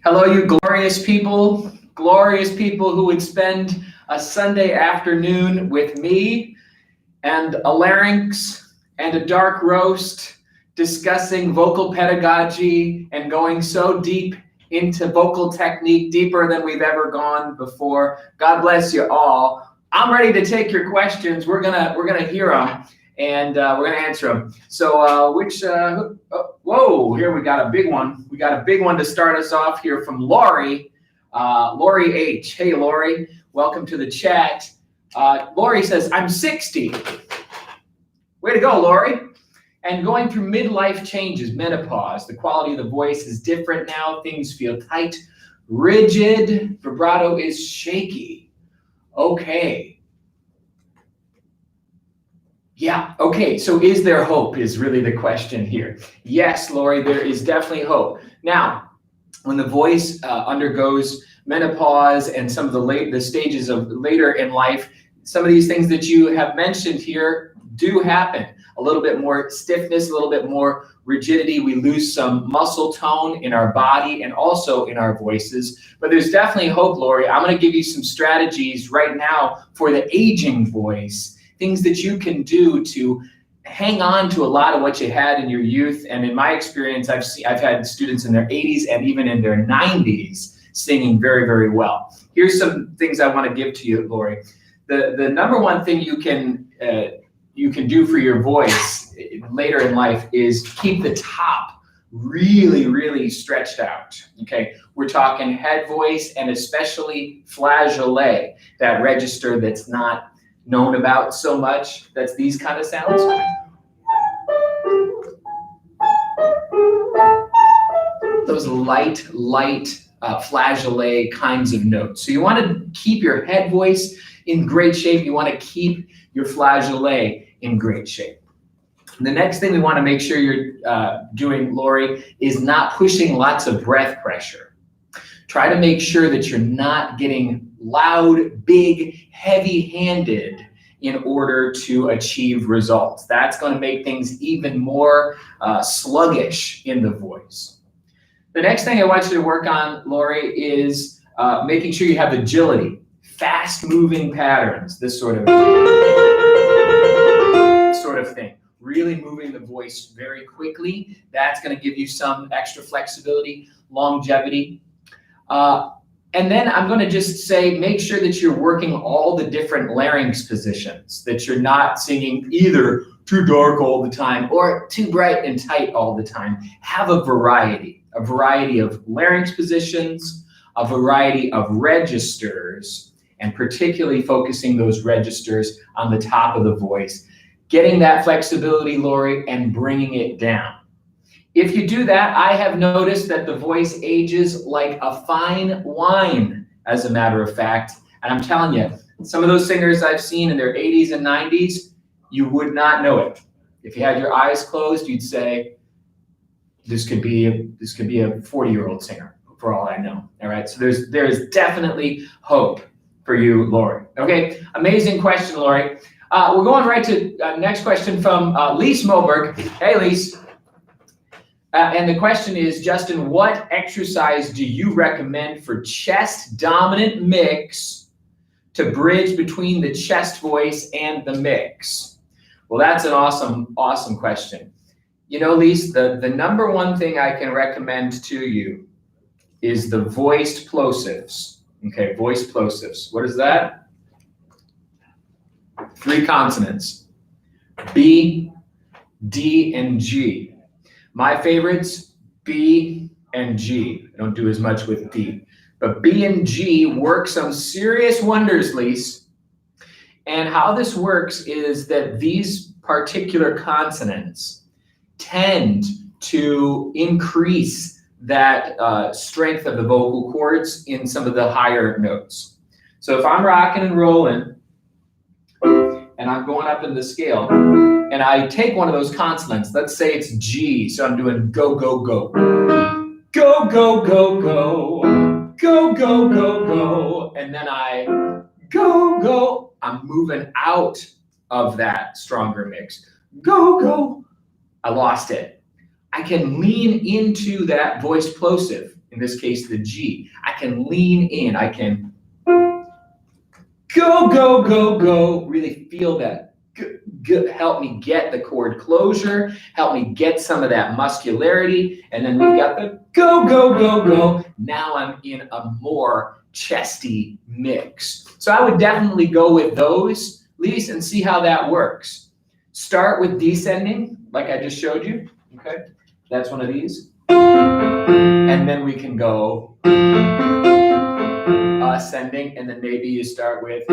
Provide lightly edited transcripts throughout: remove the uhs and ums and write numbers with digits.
Hello, you glorious people who would spend a Sunday afternoon with me and a larynx and a dark roast discussing vocal pedagogy and going so deep into vocal technique, deeper than we've ever gone before. God bless you all. I'm ready to take your questions. We're gonna hear them and we're gonna answer them. So whoa, here we got a big one. We got a big one to start us off here from Lori, Lori H. Hey, Lori, welcome to the chat. Lori says, I'm 60. Way to go, Lori. And going through midlife changes, menopause, the quality of the voice is different now. Things feel tight, rigid, vibrato is shaky. Okay. Yeah, okay, so is there hope is really the question here. Yes, Lori, there is definitely hope. Now, when the voice undergoes menopause and some of the stages of later in life, some of these things that you have mentioned here do happen. A little bit more stiffness, a little bit more rigidity. We lose some muscle tone in our body and also in our voices. But there's definitely hope, Lori. I'm going to give you some strategies right now for the aging voice, things that you can do to hang on to a lot of what you had in your youth. And in my experience, I've had students in their 80s and even in their 90s singing very, very well. Here's some things I want to give to you, Lori. The number one thing you can do for your voice later in life is keep the top really, really stretched out. Okay, we're talking head voice and especially flageolet, that register that's not known about so much. That's these kind of sounds. Those light flageolet kinds of notes. So you want to keep your head voice in great shape. You want to keep your flageolet in great shape. The next thing we want to make sure you're doing, Lori, is not pushing lots of breath pressure. Try to make sure that you're not getting loud, big, heavy-handed in order to achieve results. That's going to make things even more sluggish in the voice. The next thing I want you to work on, Lori, is making sure you have agility, fast-moving patterns, this sort of thing. Really moving the voice very quickly. That's going to give you some extra flexibility, longevity. And then I'm going to just say, make sure that you're working all the different larynx positions, that you're not singing either too dark all the time or too bright and tight all the time. Have a variety of larynx positions, a variety of registers, and particularly focusing those registers on the top of the voice. Getting that flexibility, Lori, and bringing it down. If you do that, I have noticed that the voice ages like a fine wine, as a matter of fact. And I'm telling you, some of those singers I've seen in their 80s and 90s, you would not know it. If you had your eyes closed, you'd say, this could be a 40-year-old singer, for all I know. All right, so there's definitely hope for you, Lori. Okay, amazing question, Lori. We're going right to next question from Lise Moberg. Hey, Lise. And the question is, Justin, what exercise do you recommend for chest dominant mix to bridge between the chest voice and the mix? Well, that's an awesome question. You know, Lise, the number one thing I can recommend to you is the voiced plosives. Okay, voiced plosives. What is that? 3 consonants, B, D, and G. My favorites, B and G. I don't do as much with D, but B and G work some serious wonders, Lise. And how this works is that these particular consonants tend to increase that strength of the vocal cords in some of the higher notes. So if I'm rocking and rolling, and I'm going up in the scale, and I take one of those consonants, let's say it's G, so I'm doing go, go, go. Go, go, go, go. Go, go, go, go. And then I go, go. I'm moving out of that stronger mix. Go, go. I lost it. I can lean into that voiced plosive in this case, the G. I can lean in. I can go, go, go, go. Really feel that. Help me get the chord closure. Help me get some of that muscularity. And then we've got the go, go, go, go. Now I'm in a more chesty mix. So I would definitely go with those, Lise, and see how that works. Start with descending, like I just showed you. Okay, that's one of these. And then we can go ascending, and then maybe you start with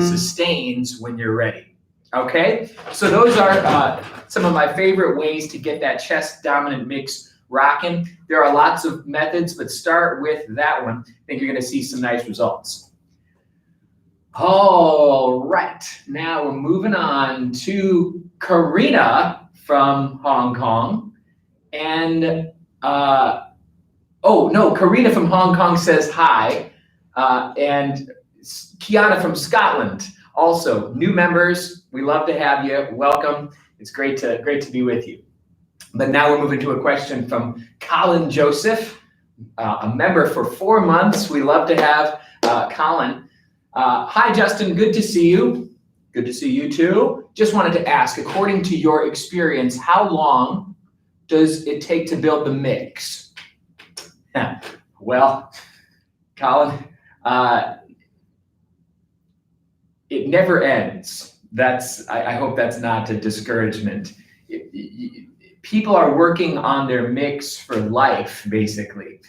sustains when you're ready. Okay, so those are some of my favorite ways to get that chest dominant mix rocking. There are lots of methods, but start with that one. I think you're going to see some nice results. All right, now we're moving on to Karina from Hong Kong. And, oh no, Karina from Hong Kong says hi. And Kiana from Scotland, also new members. We love to have you. Welcome. It's great to be with you. But now we're moving to a question from Colin Joseph, a member for 4 months. We love to have Colin. Hi, Justin. Good to see you. Good to see you too. Just wanted to ask, according to your experience, how long does it take to build the mix? Well, Colin, it never ends. I hope that's not a discouragement. People are working on their mix for life, basically.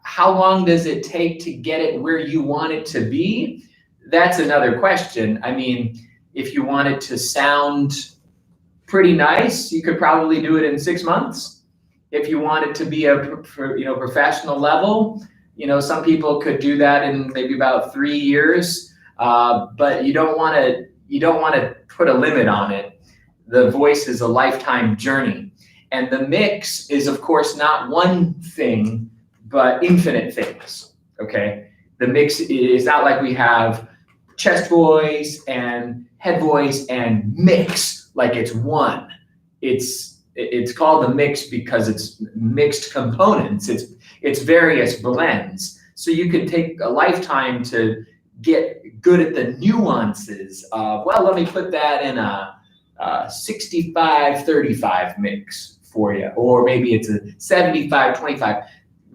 How long does it take to get it where you want it to be? That's another question. I mean, if you want it to sound pretty nice, you could probably do it in 6 months. If you want it to be a professional level, some people could do that in maybe about 3 years. But you don't want to put a limit on it. The voice is a lifetime journey, and the mix is, of course, not one thing, but infinite things. Okay, the mix is not like we have chest voice and head voice and mix like it's one. It's called the mix because it's mixed components. It's various blends. So you could take a lifetime to get good at the nuances of, well, let me put that in a 65-35 mix for you, or maybe it's a 75-25.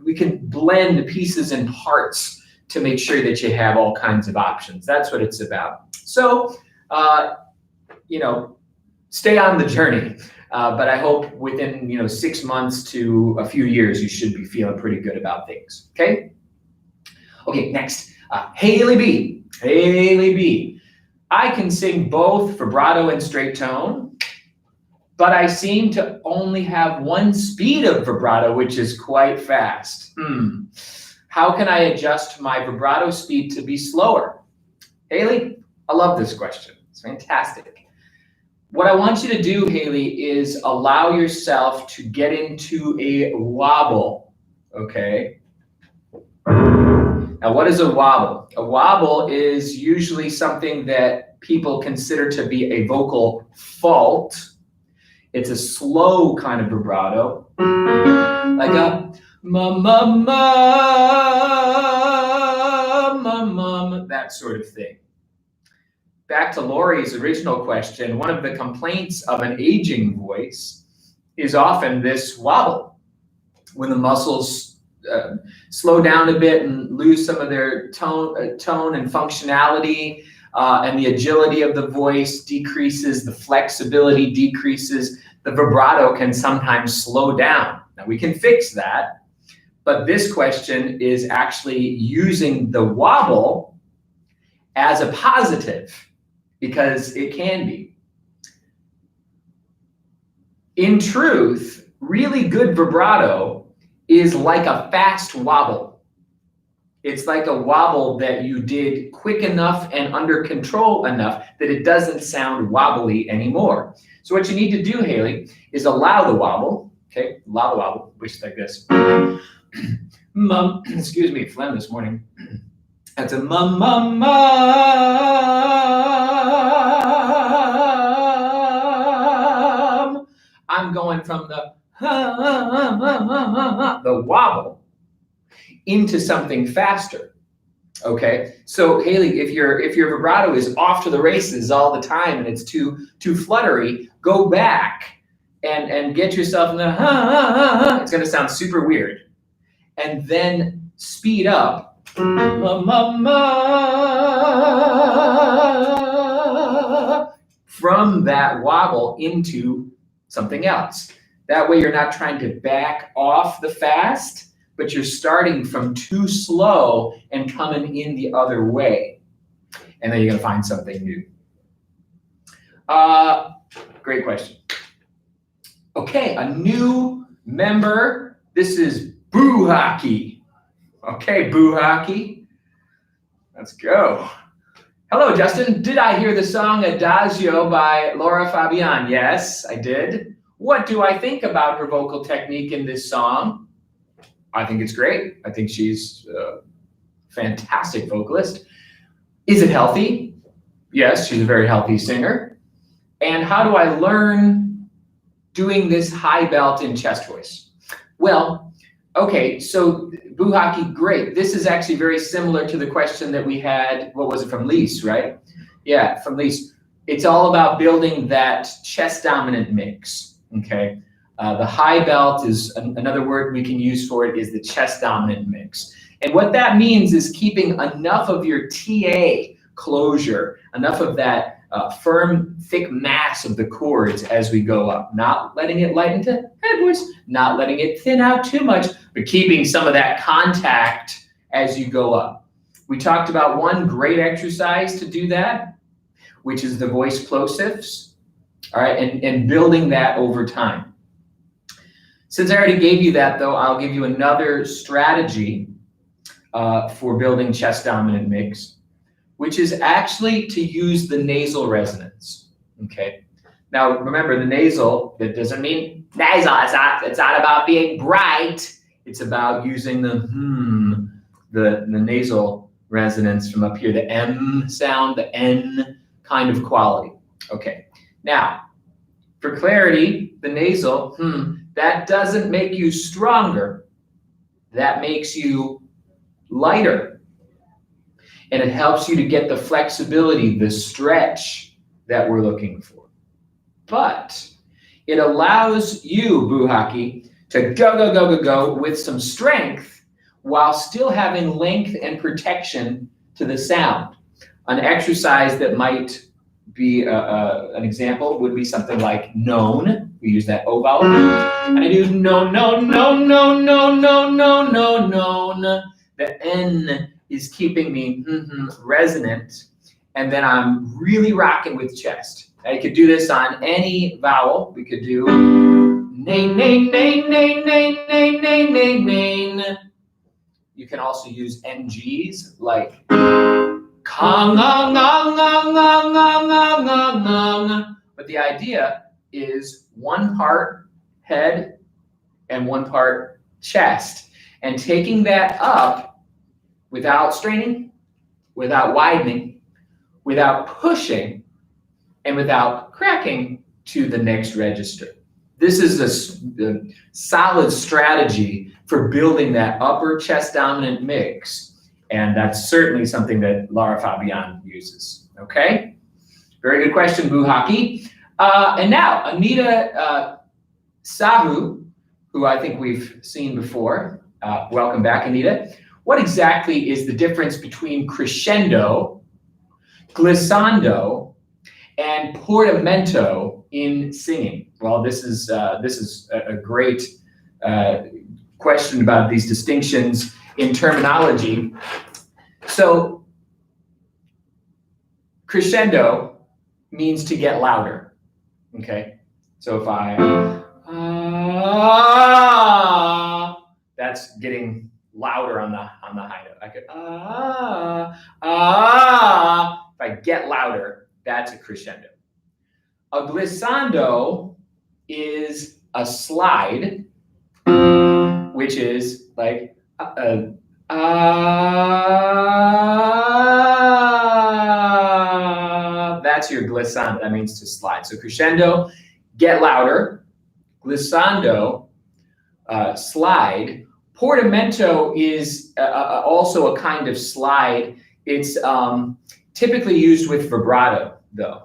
We can blend pieces and parts to make sure that you have all kinds of options. That's what it's about. So, stay on the journey. But I hope within 6 months to a few years, you should be feeling pretty good about things. Okay. Okay. Next, Haley B. Haley B. I can sing both vibrato and straight tone, but I seem to only have one speed of vibrato, which is quite fast. How can I adjust my vibrato speed to be slower? Haley, I love this question. It's fantastic. What I want you to do, Haley, is allow yourself to get into a wobble, okay? Now, what is a wobble? A wobble is usually something that people consider to be a vocal fault. It's a slow kind of vibrato, like a that sort of thing. Back to Lori's original question, one of the complaints of an aging voice is often this wobble, when the muscles slow down a bit and lose some of their tone and functionality, and the agility of the voice decreases, the flexibility decreases, the vibrato can sometimes slow down. Now we can fix that, but this question is actually using the wobble as a positive, because it can be. In truth, really good vibrato is like a fast wobble. It's like a wobble that you did quick enough and under control enough that it doesn't sound wobbly anymore. So what you need to do, Haley, is allow the wobble, okay? Allow the wobble, which is like this. Excuse me, phlegm this morning. That's a I'm going from the the wobble into something faster. Okay, so Haley, if your vibrato is off to the races all the time and it's too fluttery, go back and get yourself in the it's going to sound super weird, and then speed up from that wobble into something else. That way you're not trying to back off the fast, but you're starting from too slow and coming in the other way. And then you're gonna find something new. Great question. Okay, a new member. This is Boo Hockey. Okay, Boo Hockey. Let's go. Hello, Justin. Did I hear the song Adagio by Lara Fabian? Yes, I did. What do I think about her vocal technique in this song? I think it's great. I think she's a fantastic vocalist. Is it healthy? Yes, she's a very healthy singer. And how do I learn doing this high belt in chest voice? Well, okay, so Boo Hockey, great. This is actually very similar to the question that we had, what was it, from Lise, right? Yeah, from Lise. It's all about building that chest dominant mix, okay? The high belt is another word we can use for it is the chest dominant mix. And what that means is keeping enough of your TA closure, enough of that firm, thick mass of the chords as we go up, not letting it lighten to head voice, not letting it thin out too much, but keeping some of that contact as you go up. We talked about one great exercise to do that, which is the voice plosives, all right, and building that over time. Since I already gave you that, though, I'll give you another strategy for building chest dominant mix, which is actually to use the nasal resonance, okay? Now, remember, the nasal, that doesn't mean nasal, it's not about being bright, it's about using the nasal resonance from up here, the M sound, the N kind of quality. Okay, now, for clarity, the nasal, that doesn't make you stronger, that makes you lighter. And it helps you to get the flexibility, the stretch that we're looking for. But it allows you, Boo Hockey, to go with some strength while still having length and protection to the sound. An exercise that might be an example would be something like known. We use that O vowel. And I do no. The N is keeping me resonant, and then I'm really rocking with chest. I could do this on any vowel. We could do nain. You can also use NGs like kong. But the idea is one part head and one part chest, and taking that up without straining, without widening, without pushing, and without cracking to the next register. This is a solid strategy for building that upper chest dominant mix, and that's certainly something that Lara Fabian uses, okay? Very good question, Boo Hockey. And now, Anita Sahu, who I think we've seen before. Welcome back, Anita. What exactly is the difference between crescendo, glissando, and portamento in singing? Well, this is a great question about these distinctions in terminology. So, crescendo means to get louder. Okay, so if I that's getting louder on the high note. I could if I get louder, that's a crescendo. A glissando is a slide, which is like that's your glissando. That means to slide. So crescendo, get louder. glissando, slide. Portamento is also a kind of slide. It's typically used with vibrato, though.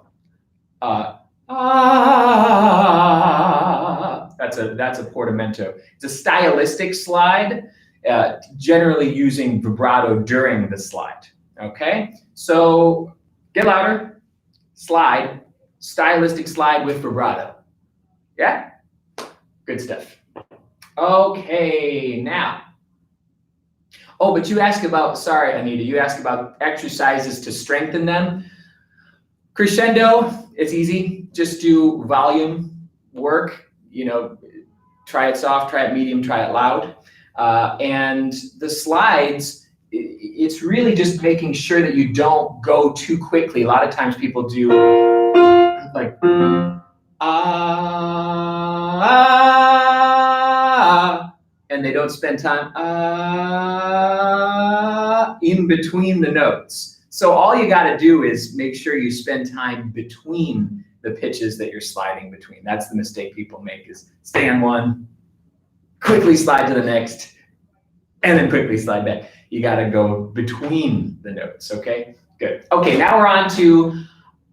That's a portamento. It's a stylistic slide, generally using vibrato during the slide. Okay, so get louder. Slide, stylistic slide with vibrato. Yeah, good stuff. Okay, now. Oh, but you asked about, sorry, Anita, you asked about exercises to strengthen them. Crescendo, it's easy. Just do volume work. You know, try it soft, try it medium, try it loud. And the slides, it's really just making sure that you don't go too quickly. A lot of times people do like, and they don't spend time in between the notes. So all you got to do is make sure you spend time between the pitches that you're sliding between. That's the mistake people make, is stay on one, quickly slide to the next, and then quickly slide back. You got to go between the notes, okay? Good. Okay, now we're on to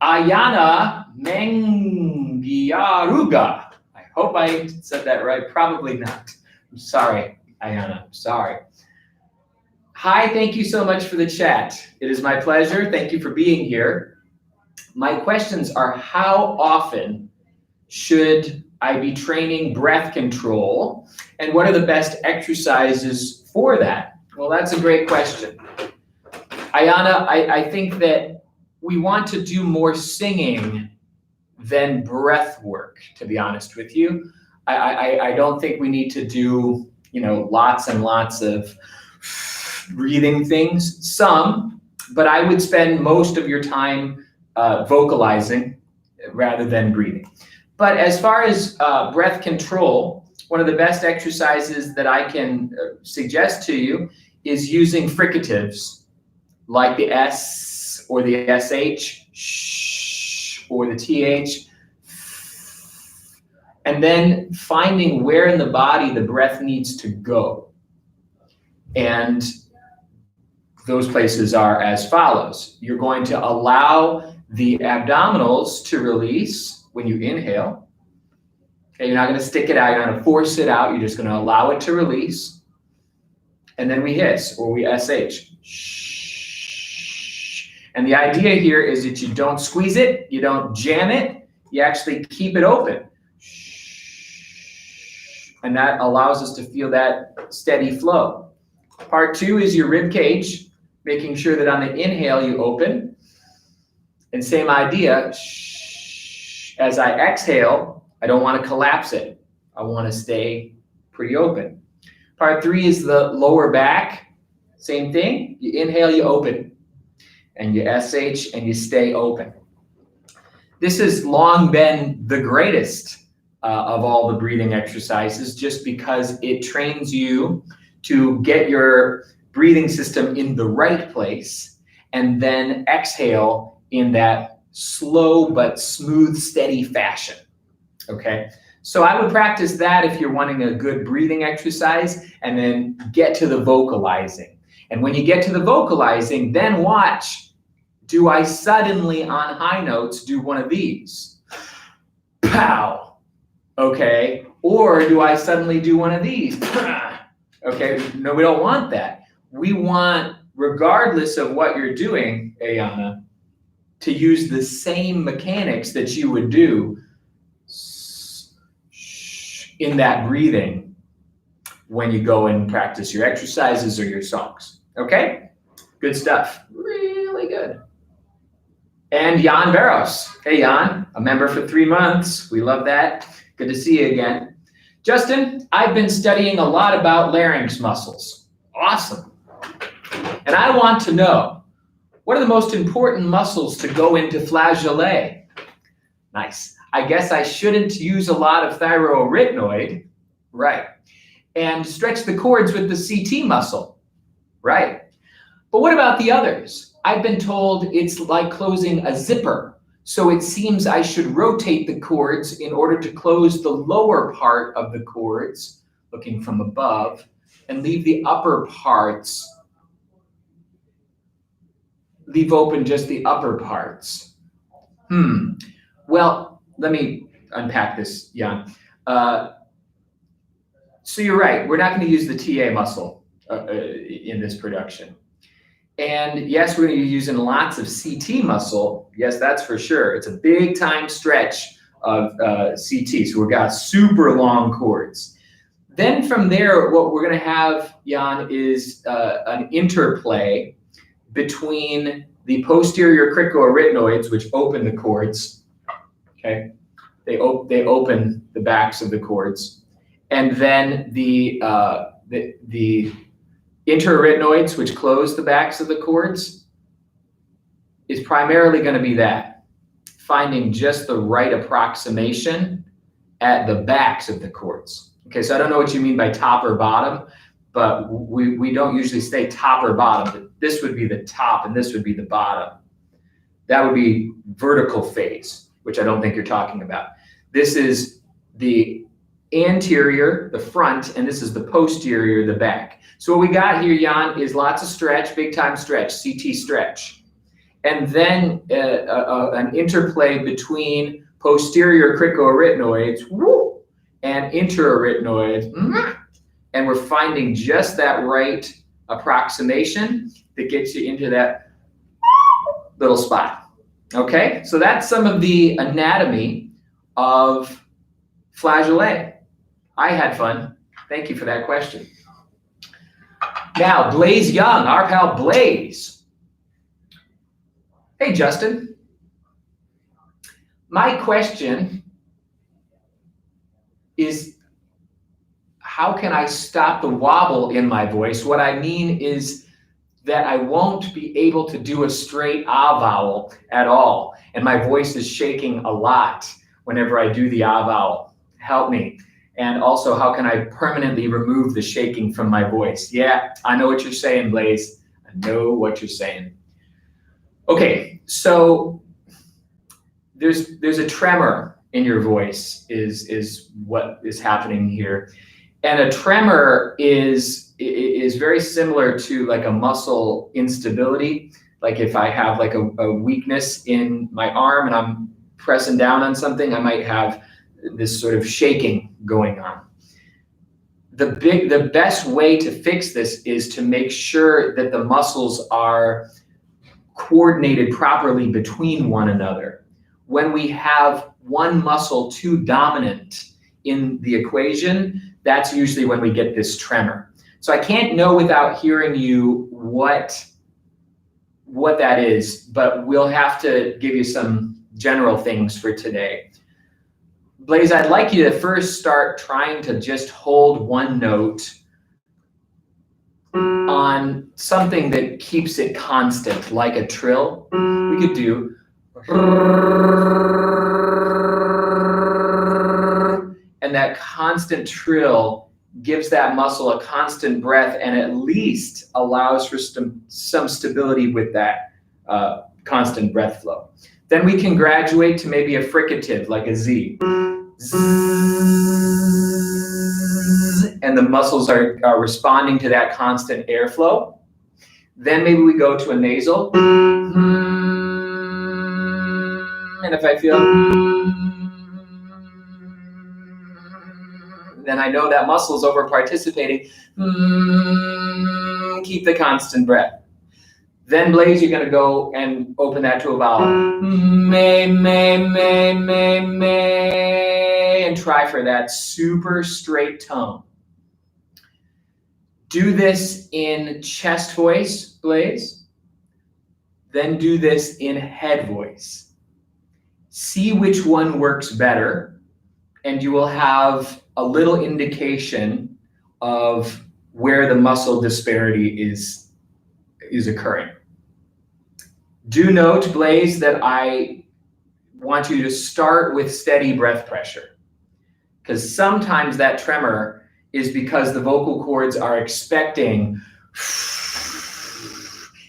Ayana Mengiaruga. I hope I said that right. Probably not. I'm sorry, Ayana. I'm sorry. Hi, thank you so much for the chat. It is my pleasure. Thank you for being here. My questions are, how often should I be training breath control? And what are the best exercises for that? Well, that's a great question. Ayana, I think that we want to do more singing than breath work, to be honest with you. I don't think we need to do, you know, lots and lots of breathing things. Some, but I would spend most of your time vocalizing rather than breathing. But as far as breath control, one of the best exercises that I can suggest to you is using fricatives like the S or the SH, sh, or the TH, and then finding where in the body the breath needs to go. And those places are as follows. You're going to allow the abdominals to release when you inhale. Okay, you're not going to stick it out, you're not going to force it out, you're just going to allow it to release. And then we hiss, or we SH. Shh. And the idea here is that you don't squeeze it, you don't jam it, you actually keep it open. And that allows us to feel that steady flow. Part two is your rib cage, making sure that on the inhale you open. And same idea, as I exhale, I don't want to collapse it. I want to stay pretty open. Part three is the lower back. Same thing. You inhale, you open. And you SH and you stay open. This has long been the greatest of all the breathing exercises, just because it trains you to get your breathing system in the right place and then exhale in that slow but smooth, steady fashion. Okay, so I would practice that if you're wanting a good breathing exercise, and then get to the vocalizing. And when you get to the vocalizing, then watch, do I suddenly on high notes do one of these? Pow! Okay, or do I suddenly do one of these? Okay, no, we don't want that. We want, regardless of what you're doing, Ayana, to use the same mechanics that you would do in that breathing when you go and practice your exercises or your songs. Okay? Good stuff. Really good. And Jan Barros. Hey, Jan, a member for 3 months. We love that. Good to see you again. Justin, I've been studying a lot about larynx muscles. Awesome. And I want to know, what are the most important muscles to go into flageolet? Nice. I guess I shouldn't use a lot of thyroaritenoid. Right. And stretch the cords with the CT muscle. Right. But what about the others? I've been told it's like closing a zipper. So it seems I should rotate the chords in order to close the lower part of the chords, looking from above, and leave the upper parts, leave open just the upper parts. Well, let me unpack this, Jan. So you're right, we're not going to use the TA muscle in this production. And yes, we're going to be using lots of CT muscle. Yes, that's for sure. It's a big time stretch of CT. So we've got super long chords. Then from there, what we're going to have, Jan, is an interplay between the posterior cricoarytenoids, which open the chords. Okay, they open the backs of the chords, and then the interarytenoids, which close the backs of the chords, is primarily going to be that, finding just the right approximation at the backs of the chords. Okay, so I don't know what you mean by top or bottom, but we don't usually say top or bottom. But this would be the top and this would be the bottom. That would be vertical phase, which I don't think you're talking about. This is the anterior, the front, and this is the posterior, the back. So what we got here, Jan, is lots of stretch, big time stretch, CT stretch. And then an interplay between posterior cricoarytenoids and interarytenoids. And we're finding just that right approximation that gets you into that little spot. Okay, so that's some of the anatomy of flageolet. I had fun. Thank you for that question. Now, Blaze Young, our pal Blaze. Hey, Justin. My question is, how can I stop the wobble in my voice? What I mean is that I won't be able to do a straight ah vowel at all. And my voice is shaking a lot whenever I do the ah vowel. Help me. And also, how can I permanently remove the shaking from my voice? Yeah, I know what you're saying, Blaze. I know what you're saying. Okay, so there's a tremor in your voice is what is happening here. And a tremor is very similar to like a muscle instability. Like if I have like a weakness in my arm and I'm pressing down on something, I might have this sort of shaking going on. The best way to fix this is to make sure that the muscles are coordinated properly between one another. When we have one muscle too dominant in the equation, that's usually when we get this tremor. So I can't know without hearing you what that is, but we'll have to give you some general things for today. Blaze, I'd like you to first start trying to just hold one note on something that keeps it constant, like a trill. We could do, and that constant trill gives that muscle a constant breath and at least allows for some stability with that constant breath flow. Then we can graduate to maybe a fricative, like a Z. And the muscles are responding to that constant airflow. Then maybe we go to a nasal. And if I feel, then I know that muscle's over participating. Keep the constant breath. Then, Blaze, you're going to go and open that to a vowel. May, and try for that super straight tone. Do this in chest voice, Blaze. Then do this in head voice. See which one works better, and you will have a little indication of where the muscle disparity is occurring. Do note, Blaze, that I want you to start with steady breath pressure, because sometimes that tremor is because the vocal cords are expecting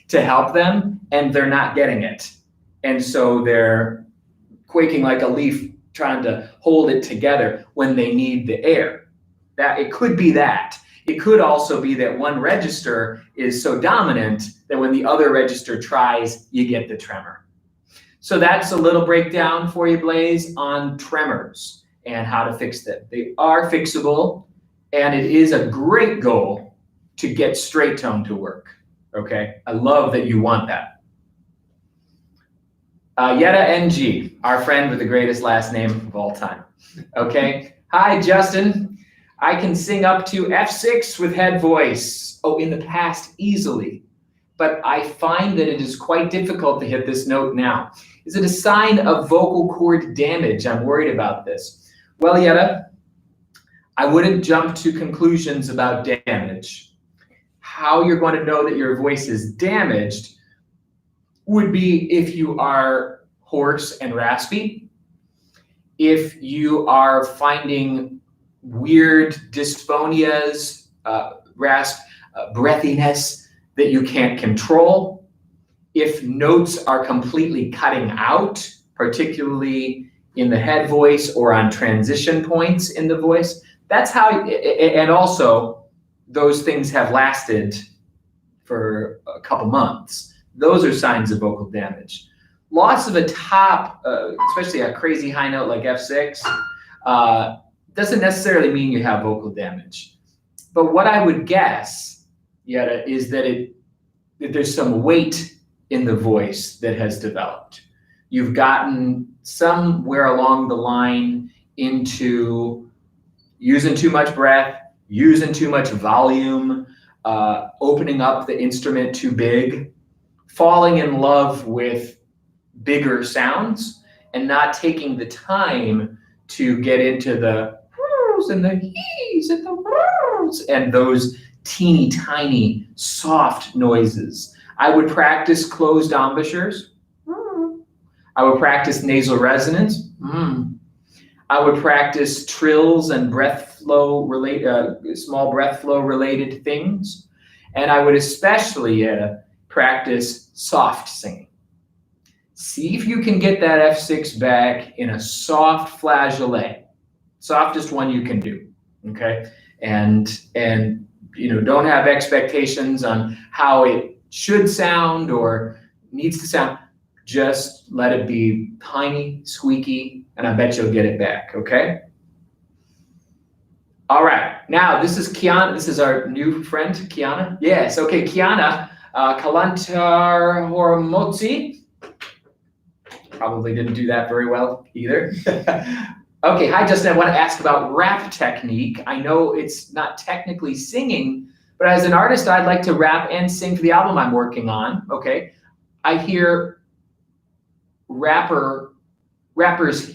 to help them and they're not getting it. And so they're quaking like a leaf, trying to hold it together when they need the air. That it could be that. It could also be that one register is so dominant that when the other register tries, you get the tremor. So that's a little breakdown for you, Blaze, on tremors and how to fix them. They are fixable, and it is a great goal to get straight tone to work. Okay, I love that you want that. Yetta NG, our friend with the greatest last name of all time. Okay, hi Justin. I can sing up to F6 with head voice. Oh, in the past, easily. But I find that it is quite difficult to hit this note now. Is it a sign of vocal cord damage? I'm worried about this. Well, Yetta, I wouldn't jump to conclusions about damage. How you're going to know that your voice is damaged would be if you are hoarse and raspy, if you are finding weird dysphonias, breathiness that you can't control, if notes are completely cutting out, particularly in the head voice or on transition points in the voice. That's how, and also those things have lasted for a couple months. Those are signs of vocal damage. Loss of a top, especially a crazy high note like F6, doesn't necessarily mean you have vocal damage. But what I would guess, Yetta, is that there's some weight in the voice that has developed. You've gotten somewhere along the line into using too much breath, using too much volume, opening up the instrument too big, falling in love with bigger sounds, and not taking the time to get into the and the he's and the words and those teeny tiny soft noises. I would practice closed embouchures. I would practice nasal resonance. I would practice trills and breath flow related, small breath flow related things. And I would especially practice soft singing. See if you can get that F6 back in a soft flageolet. Softest one you can do, okay? And you know, don't have expectations on how it should sound or needs to sound. Just let it be tiny, squeaky, and I bet you'll get it back, okay? All right, now this is Kiana. This is our new friend, Kiana. Yes, okay, Kiana Kalantar Hormozzi. Probably didn't do that very well either. Okay, hi Justin, I want to ask about rap technique. I know it's not technically singing, but as an artist, I'd like to rap and sing for the album I'm working on, okay? I hear rappers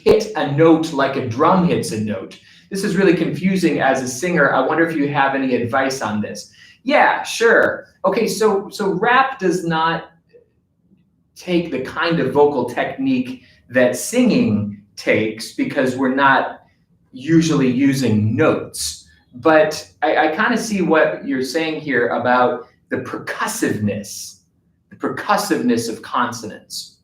hit a note like a drum hits a note. This is really confusing as a singer. I wonder if you have any advice on this. Yeah, sure. Okay, so rap does not take the kind of vocal technique that singing takes because we're not usually using notes. But I kind of see what you're saying here about the percussiveness of consonants.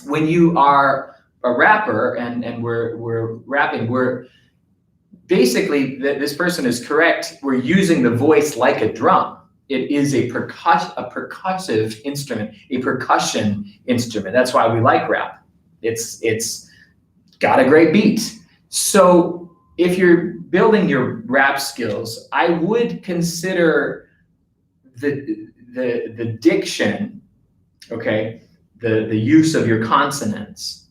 When you are a rapper and we're rapping, we're basically, this person is correct, we're using the voice like a drum. It is a percussive instrument, a percussion instrument. That's why we like rap. It's got a great beat. So if you're building your rap skills, I would consider the diction, okay, the use of your consonants,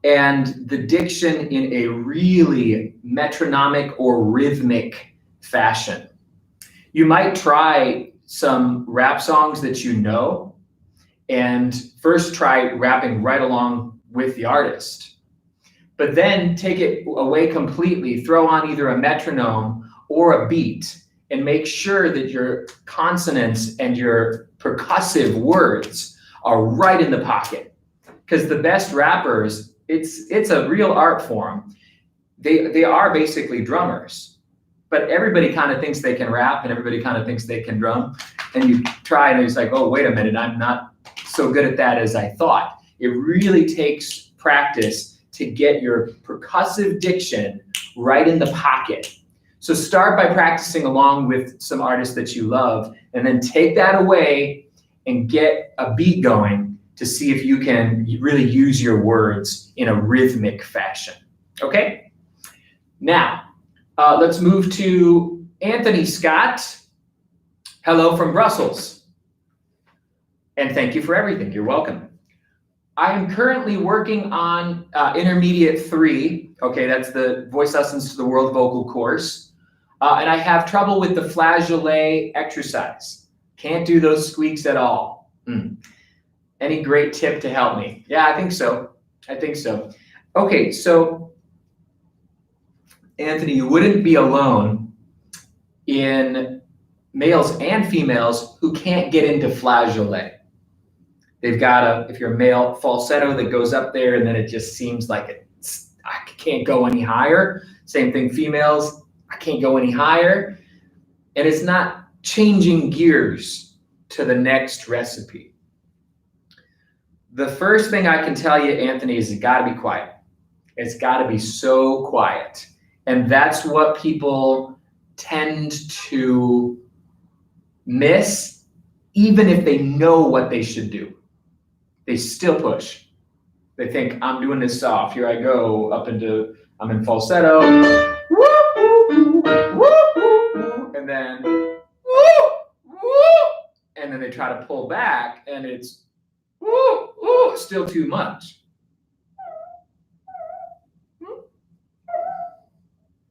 and the diction in a really metronomic or rhythmic fashion. You might try some rap songs that you know, and first try rapping right along with the artist. But then take it away completely, throw on either a metronome or a beat, and make sure that your consonants and your percussive words are right in the pocket. Because the best rappers, it's a real art form. They are basically drummers, but everybody kind of thinks they can rap and everybody kind of thinks they can drum. And you try and it's like, oh, wait a minute, I'm not so good at that as I thought. It really takes practice to get your percussive diction right in the pocket. So start by practicing along with some artists that you love, and then take that away and get a beat going to see if you can really use your words in a rhythmic fashion. Okay? Now, let's move to Anthony Scott. Hello from Brussels. And thank you for everything. You're welcome. I am currently working on Intermediate 3. Okay, that's the Voice Lessons to the World vocal course. And I have trouble with the flageolet exercise. Can't do those squeaks at all. Any great tip to help me? Yeah, I think so. I think so. Okay, so Anthony, you wouldn't be alone in males and females who can't get into flageolet. They've got if you're a male, falsetto that goes up there and then it just seems like I can't go any higher. Same thing, females, I can't go any higher. And it's not changing gears to the next recipe. The first thing I can tell you, Anthony, is it's gotta be quiet. It's gotta be so quiet. And that's what people tend to miss, even if they know what they should do. They still push. They think, I'm doing this soft. Here I go up into, I'm in falsetto. And then, and then they try to pull back and it's still too much.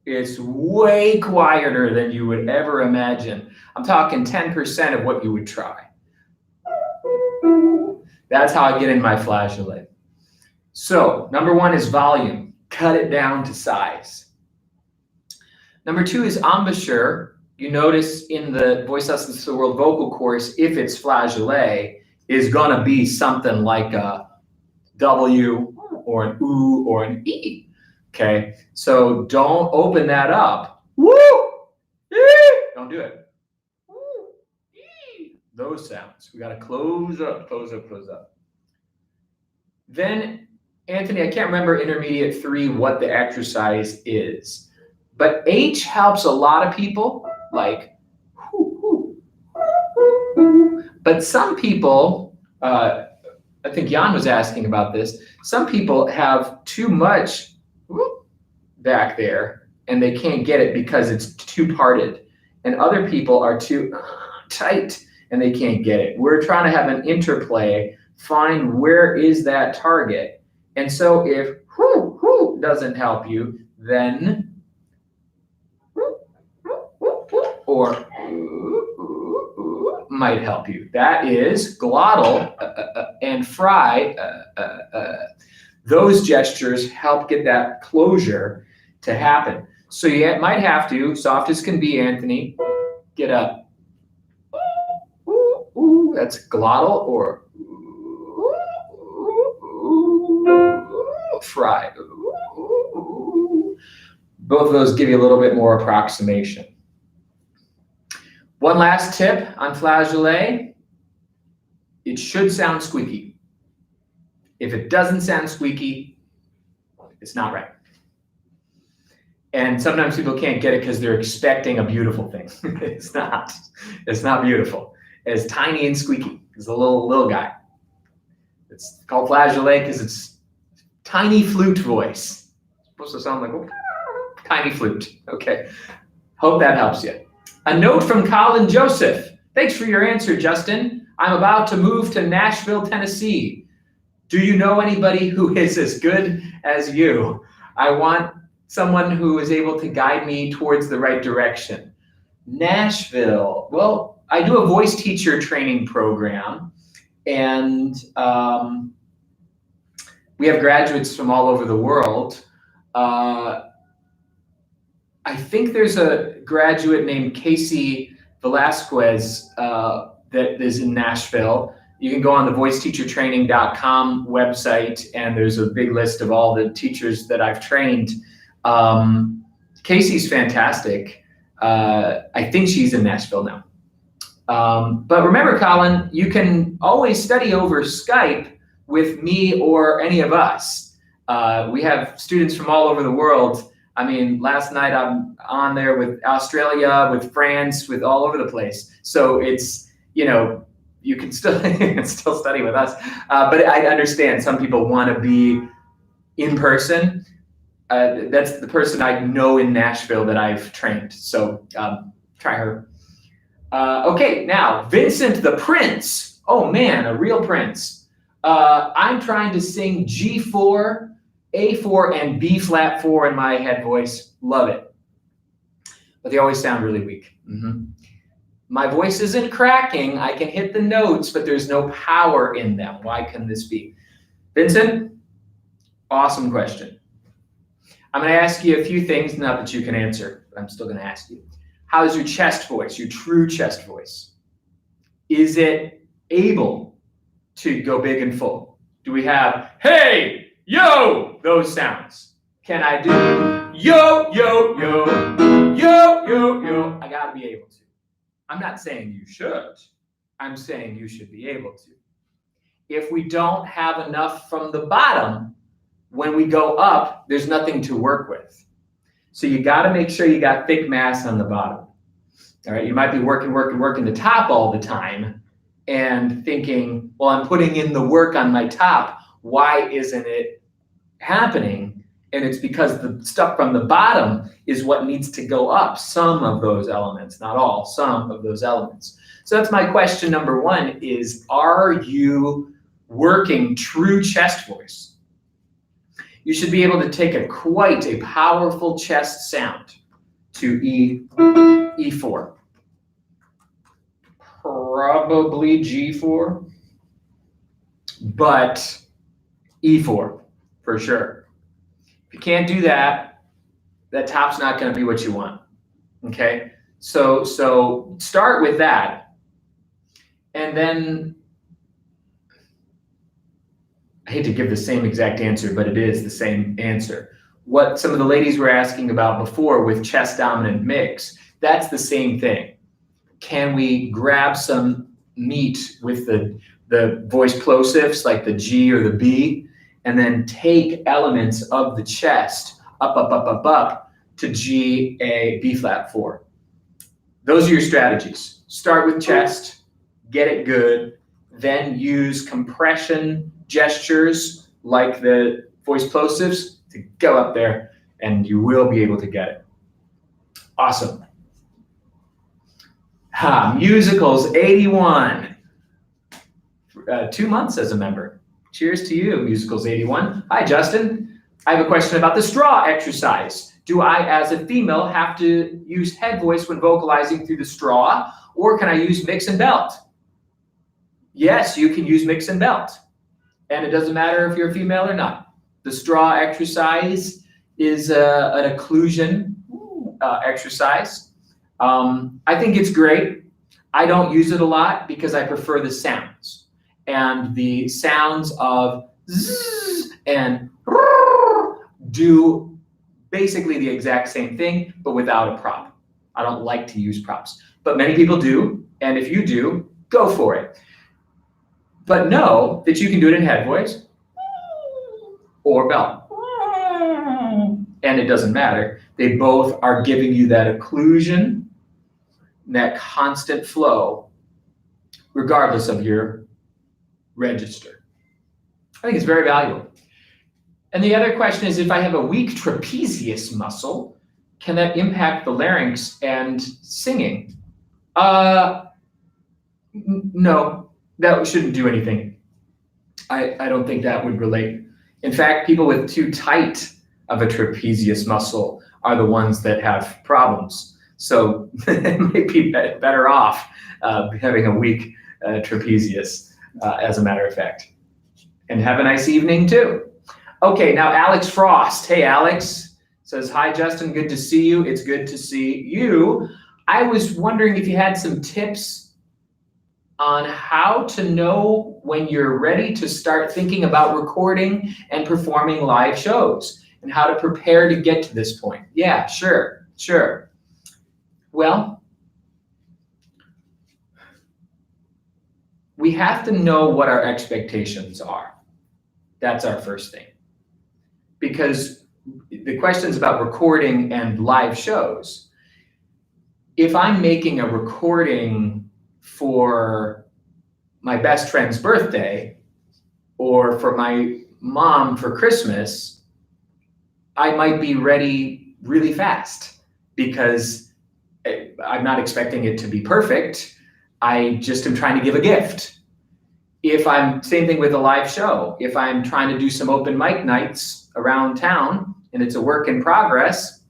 It's way quieter than you would ever imagine. I'm talking 10% of what you would try. That's how I get in my flageolet. So, number 1 is volume. Cut it down to size. Number 2 is embouchure. You notice in the Voice Lessons to the World vocal course, if it's flageolet, is gonna be something like a W or an OO or an E. Okay, so don't open that up. Woo! Don't do it. Those sounds. We got to close up, close up, close up. Then, Anthony, I can't remember Intermediate 3 what the exercise is, but H helps a lot of people, like, but some people, I think Jan was asking about this, some people have too much back there and they can't get it because it's too parted, and other people are too tight and they can't get it. We're trying to have an interplay, find where is that target. And so if doesn't help you, then or might help you. That is glottal and fry. Those gestures help get that closure to happen. So you might have to, soft as can be, Anthony, get up. That's glottal or fry. Both of those give you a little bit more approximation. One last tip on flageolet. It should sound squeaky. If it doesn't sound squeaky, it's not right. And sometimes people can't get it because they're expecting a beautiful thing. It's not. It's not beautiful. It's tiny and squeaky. It's a little guy. It's called flageolet because it's tiny flute voice. It's supposed to sound like a tiny flute. Okay. Hope that helps you. A note from Colin Joseph. Thanks for your answer, Justin. I'm about to move to Nashville, Tennessee. Do you know anybody who is as good as you? I want someone who is able to guide me towards the right direction. Nashville. Well, I do a voice teacher training program, and we have graduates from all over the world. I think there's a graduate named Casey Velasquez that is in Nashville. You can go on the voiceteachertraining.com website, and there's a big list of all the teachers that I've trained. Casey's fantastic. I think she's in Nashville now. But remember, Colin, you can always study over Skype with me or any of us. We have students from all over the world. I mean, last night I'm on there with Australia, with France, with all over the place. So it's, you know, you can still, still study with us. But I understand some people want to be in person. That's the person I know in Nashville that I've trained. So try her. Okay, now Vincent the Prince. Oh man, a real prince. I'm trying to sing G4, A4, and B flat 4 in my head voice. Love it. But they always sound really weak. My voice isn't cracking. I can hit the notes, but there's no power in them. Why can this be? Vincent, awesome question. I'm going to ask you a few things, not that you can answer, but I'm still going to ask you. How is your chest voice, your true chest voice? Is it able to go big and full? Do we have, hey, yo, those sounds? Can I do yo, yo, yo, yo, yo, yo? I got to be able to. I'm not saying you should. I'm saying you should be able to. If we don't have enough from the bottom, when we go up, there's nothing to work with. So you got to make sure you got thick mass on the bottom. All right, you might be working the top all the time and thinking, well, I'm putting in the work on my top. Why isn't it happening? And it's because the stuff from the bottom is what needs to go up. Some of those elements, not all, some of those elements. So that's my question number one is, are you working true chest voice? You should be able to take quite a powerful chest sound to E4. Probably G4, but E4 for sure. If you can't do that, that top's not going to be what you want. Okay, so start with that, and then I hate to give the same exact answer, but it is the same answer. What some of the ladies were asking about before with chest dominant mix, that's the same thing. Can we grab some meat with the voice plosives like the G or the B, and then take elements of the chest up to G, A, B flat 4. Those are your strategies. Start with chest, get it good, then use compression gestures like the voice plosives to go up there, and you will be able to get it. Awesome. Musicals 81. 2 months as a member. Cheers to you, Musicals 81. Hi, Justin. I have a question about the straw exercise. Do I, as a female, have to use head voice when vocalizing through the straw, or can I use mix and belt? Yes, you can use mix and belt. And it doesn't matter if you're a female or not. The straw exercise is an occlusion exercise. I think it's great. I don't use it a lot because I prefer the sounds. And the sounds of zzz and do basically the exact same thing, but without a prop. I don't like to use props, but many people do. And if you do, go for it. But know that you can do it in head voice or belt. And it doesn't matter. They both are giving you that occlusion, that constant flow, regardless of your register. I think it's very valuable. And the other question is, if I have a weak trapezius muscle, can that impact the larynx and singing? No, that shouldn't do anything. I don't think that would relate. In fact, people with too tight of a trapezius muscle are the ones that have problems. So it might be better off having a weak trapezius, as a matter of fact. And have a nice evening too. Okay, now Alex Frost. Hey, Alex. Says, hi, Justin, good to see you. It's good to see you. I was wondering if you had some tips on how to know when you're ready to start thinking about recording and performing live shows and how to prepare to get to this point. Yeah, sure. Well, we have to know what our expectations are. That's our first thing. because the question's about recording and live shows. If I'm making a recording for my best friend's birthday or for my mom for Christmas, I might be ready really fast because I'm not expecting it to be perfect. I just am trying to give a gift. Same thing with a live show. If I'm trying to do some open mic nights around town and it's a work in progress,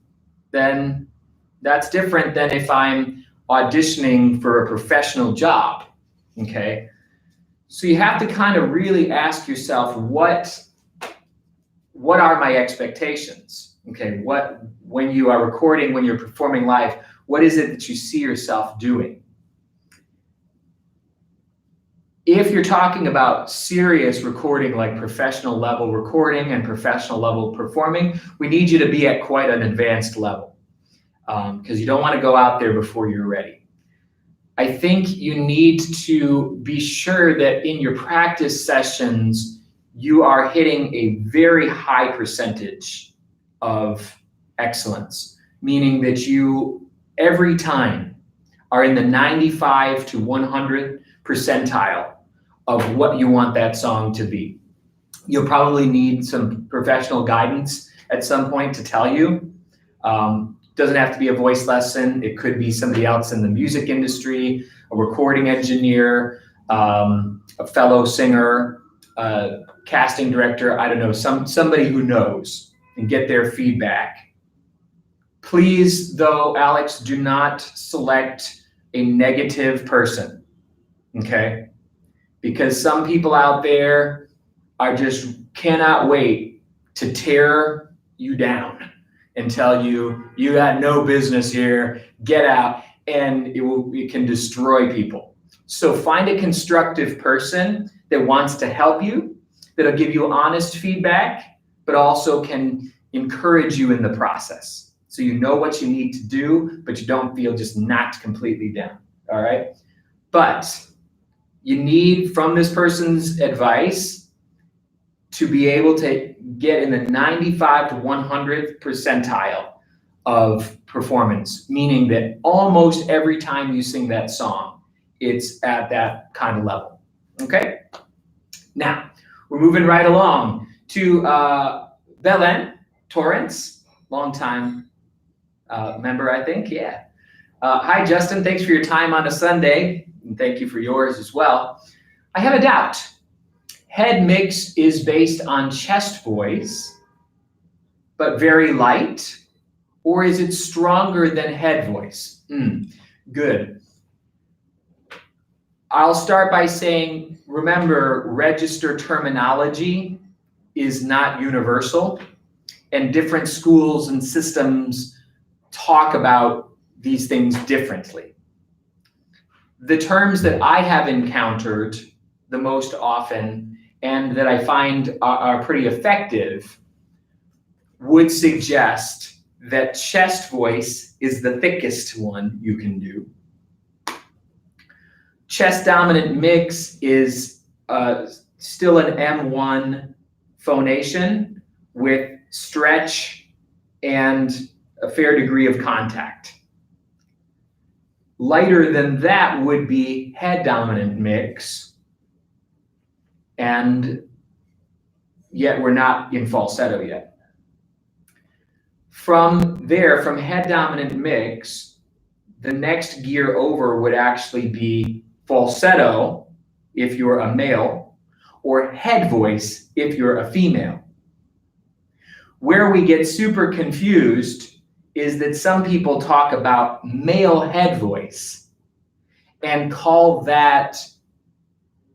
then that's different than if I'm auditioning for a professional job, okay? So you have to kind of really ask yourself, what are my expectations? Okay, when you are recording, when you're performing live, what is it that you see yourself doing? If you're talking about serious recording, like professional level recording and professional level performing, we need you to be at quite an advanced level because you don't want to go out there before you're ready. I think you need to be sure that in your practice sessions, you are hitting a very high percentage of excellence, meaning that you every time are in the 95 to 100 percentile of what you want that song to be. You'll probably need some professional guidance at some point to tell you. Doesn't have to be a voice lesson. It could be somebody else in the music industry, a recording engineer, a fellow singer, a casting director, I don't know, somebody who knows, and get their feedback. Please, though, Alex, do not select a negative person, okay? Because some people out there are just cannot wait to tear you down and tell you, you got no business here, get out, and it can destroy people. So find a constructive person that wants to help you, that'll give you honest feedback, but also can encourage you in the process. So you know what you need to do, but you don't feel just knocked completely down, all right? But you need, from this person's advice, to be able to get in the 95 to 100th percentile of performance, meaning that almost every time you sing that song, it's at that kind of level, okay? Now, we're moving right along to Belen Torrance, longtime member, I think, yeah. Hi, Justin, thanks for your time on a Sunday, and thank you for yours as well. I have a doubt. Head mix is based on chest voice, but very light, or is it stronger than head voice? Good. I'll start by saying, remember, register terminology is not universal, and different schools and systems talk about these things differently. The terms that I have encountered the most often and that I find are pretty effective would suggest that chest voice is the thickest one you can do. Chest dominant mix is still an M1 phonation with stretch and a fair degree of contact. Lighter than that would be head dominant mix, and yet we're not in falsetto yet. From there, from head dominant mix, the next gear over would actually be falsetto if you're a male, or head voice if you're a female. Where we get super confused is that some people talk about male head voice and call that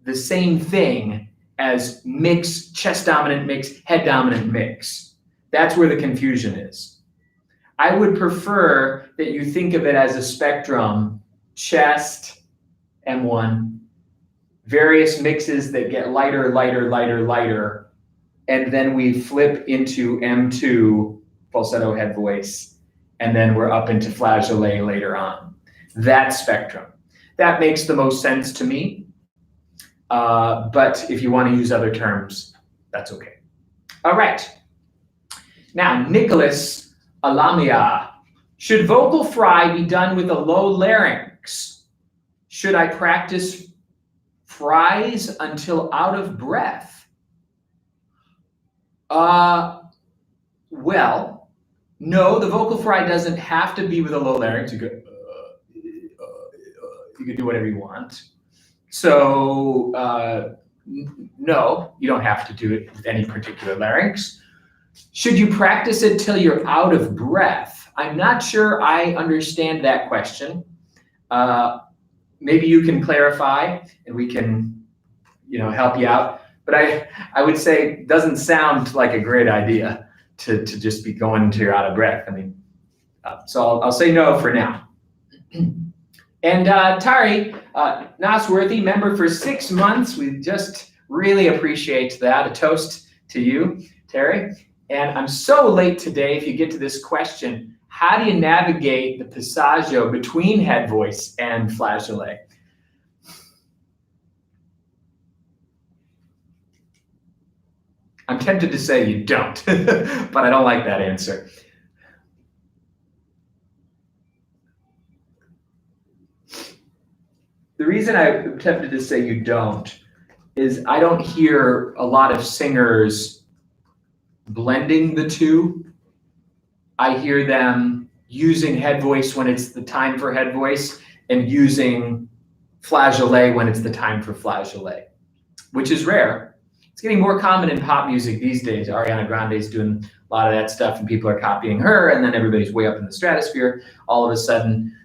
the same thing as mix, chest dominant mix, head dominant mix. That's where the confusion is. I would prefer that you think of it as a spectrum, chest, M1, various mixes that get lighter, lighter, lighter, lighter, and then we flip into M2, falsetto head voice, and then we're up into flageolet later on. That spectrum. That makes the most sense to me. But if you want to use other terms, that's okay. All right. Now, Nicholas Alamia, should vocal fry be done with a low larynx? Should I practice fries until out of breath? Well, no, the vocal fry doesn't have to be with a low larynx. You could do whatever you want. So no, you don't have to do it with any particular larynx. Should you practice it till you're out of breath? I'm not sure I understand that question. Maybe you can clarify and we can, help you out. But I would say it doesn't sound like a great idea to just be going until you're out of breath. I mean, so I'll say no for now. And Tari Nosworthy, member for 6 months. We just really appreciate that. A toast to you, Terry. And I'm so late today. If you get to this question, how do you navigate the passaggio between head voice and flageolet? I'm tempted to say you don't, but I don't like that answer. The reason I'm tempted to say you don't is I don't hear a lot of singers blending the two. I hear them using head voice when it's the time for head voice and using flageolet when it's the time for flageolet, which is rare. It's getting more common in pop music these days. Ariana Grande is doing a lot of that stuff and people are copying her, and then everybody's way up in the stratosphere all of a sudden.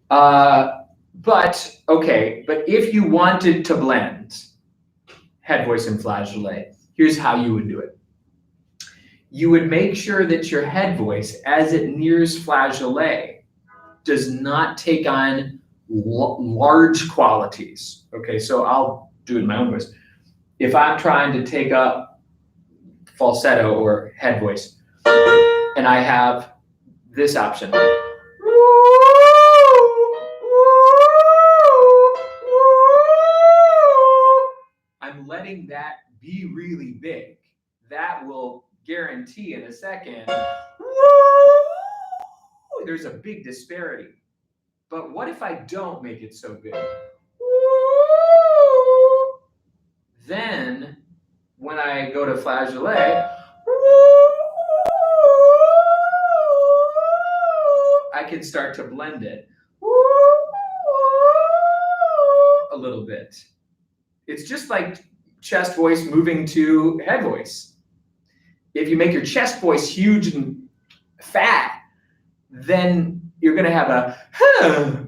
But if you wanted to blend head voice and flageolet, here's how you would do it. You would make sure that your head voice, as it nears flageolet, does not take on large qualities. Okay, so I'll do it in my own voice. If I'm trying to take up falsetto or head voice, and I have this option, I'm letting that be really big. That will guarantee in a second, there's a big disparity. But what if I don't make it so big? Then, when I go to flageolet, I can start to blend it a little bit. It's just like chest voice moving to head voice. If you make your chest voice huge and fat, then you're going to have a